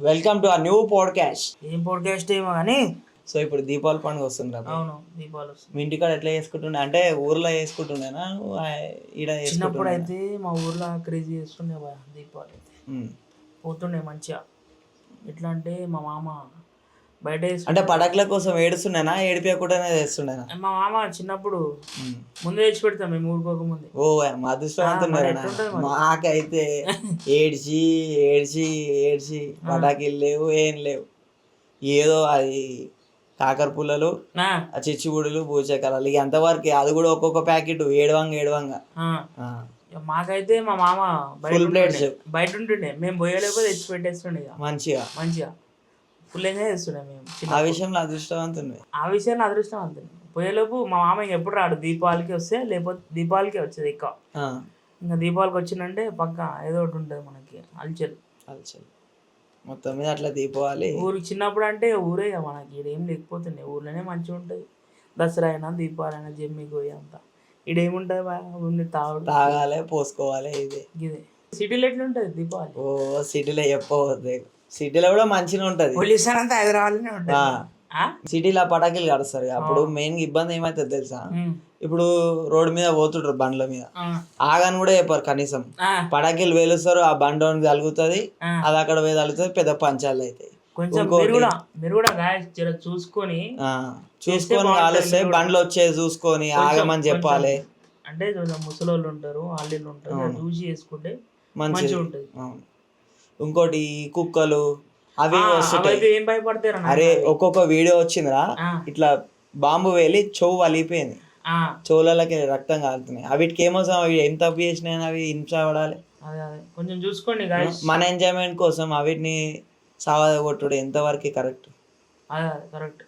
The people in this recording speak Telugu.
వెల్కమ్ టు ఆ న్యూ పాడ్కాస్ట్. ఏం పాడ్కాస్ట్ ఏమో కానీ సో ఇప్పుడు దీపావళి పండుగ వస్తుంది కదా. అవును, దీపావళి వస్తుంది. మీ ఇంటికాడ ఎట్లా చేసుకుంటుండే? అంటే ఊర్లో చేసుకుంటుండేనా ఈడ చిన్నప్పుడు అయితే మా ఊర్లో క్రేజీ చేస్తుండే దీపావళి అయితే పోతుండే మంచిగా. ఎట్లా అంటే మా మామ బయట అంటే పడకల కోసం ఏడుస్తుండేనా, ఏడిపించకుండానే చేస్తుండేనా? మా మామ చిన్నప్పుడు ముందే తెచ్చి పెడతాం మేము ఊరుకోక ముందే. ఓ మా అదృష్టవంతున్నారు. మాకైతే ఏడ్చి ఏడ్చి ఏడ్చి పటాకీలు లేవు, ఏం లేవు. ఏదో అది కాకర పుల్లలు, చిచ్చుబుడులు, భూచక్రాలు, ఇక అంతవరకు. అది కూడా ఒక్కొక్క ప్యాకెట్ ఏడవంగా. మాకైతే మా మామ ఫుల్ ప్లేట్స్ బయట ఉంటుండే, మేము పోయలేకపోతే తెచ్చి పెట్టేస్తుండే మంచిగా ఫుల్ ఎంజాయ్ చేస్తుండే మేము. ఆ విషయంలో అదృష్టవంతుండే. పోయేలోపు మా మామ ఎప్పుడు రాడు, దీపావళికి వస్తే, లేకపోతే దీపావళికి వచ్చేది ఎక్కువ. ఇంకా దీపావళికి వచ్చిందంటే పక్క ఏదో ఒకటి ఉంటుంది మనకి అల్చల్. మొత్తం మీద అట్లా దీపావళి ఊరికి చిన్నప్పుడు అంటే ఊరే మనకి, ఈడేం లేకపోతుండే. ఊర్లోనే మంచిగా ఉంటుంది. దసరా అయినా దీపావళి అయినా జమ్మి గోయి అంతా ఈడేముంటుంది, తాగాలి, పోసుకోవాలి. ఇదే సిటీలో ఎట్లుంటుంది దీపావళి? ఓ సిటీలో చెప్పవద్దు. సిటీలో కూడా మంచిగా ఉంటది. పొల్యూషన్ అంతా హైదరాబాద్లోనే ఉంటుంది. సిటీలో పటాకీలు కడుస్తారు. అప్పుడు మెయిన్ ఇబ్బంది ఏమైతుంది తెలుసా? ఇప్పుడు రోడ్డు మీద పోతుంటారు బండ్ల మీద, ఆగాని కూడా చెప్పారు కనీసం. పటాకీలు వేలుస్తారు, ఆ బండి తగులుతుంది, అది అక్కడ పోయి తగులుతుంది, పెద్ద పంచాలు అవుతాయి. కొంచెం మీరు కూడా చూసుకొని కాలుస్తే బండ్లు వచ్చేది చూసుకొని ఆగమని చెప్పాలి. అంటే ముసలోళ్ళు ఉంటారు, వాళ్ళు ఉంటారు, చూసి చేసుకుంటే మంచిగా ఉంటుంది. ఇంకోటి కుక్కలు అవి ఏం భయపడతారు. అరే ఒక్కొక్క వీడియో వచ్చిందిరా, ఇట్లా బాంబు వేలి చెవు వలిగిపోయింది, చెవులకి రక్తం కాలుతున్నాయి. వీటికి ఏమోసం, అవి ఏం తప్పు చేసినాయి, అవి హింస పడాలి. కొంచెం చూసుకోండి. మన ఎంజాయ్మెంట్ కోసం వీటిని సావదగొట్టుడు ఎంతవరకు కరెక్ట్? కరెక్ట్.